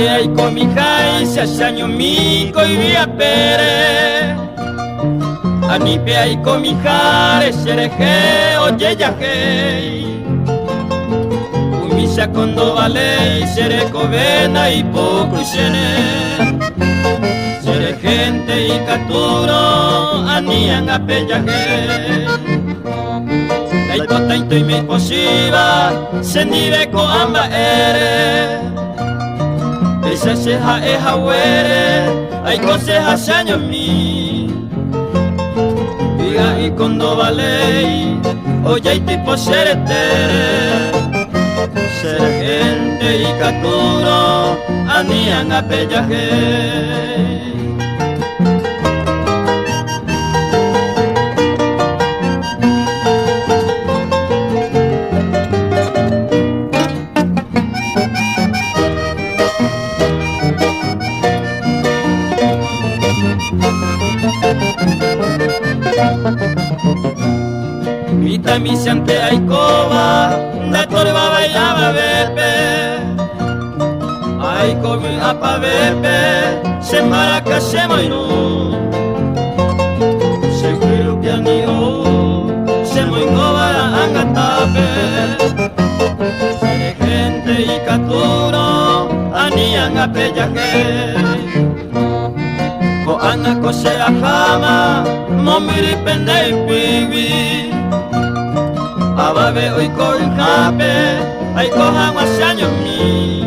Anipe ay komihai sasanyo miko ibia pere. Anipe ay komihare sereje oye yaje. Umisa kondo vale sereko vena y poco sene. Sere gente y katuro anian apeyaje. Taito y me posiba senire ko amba ere. Esa seja eja were ay conseja sanyo mi. Diga y kondo vale oye y tipo seretere. Sere gente y katuro anian apeyaje. Mita mi siante ay koba, da torba bailaba bebe. Ay kobi apa bebe, se maraca se moino. Se quiero que anio, se moino para angatabe. Sere gente y katuro, anian apeyaje. Ko anga ko se ajama, momiri pende pibi. Ababe oi ko inkape, ay ko hama sanyo mi.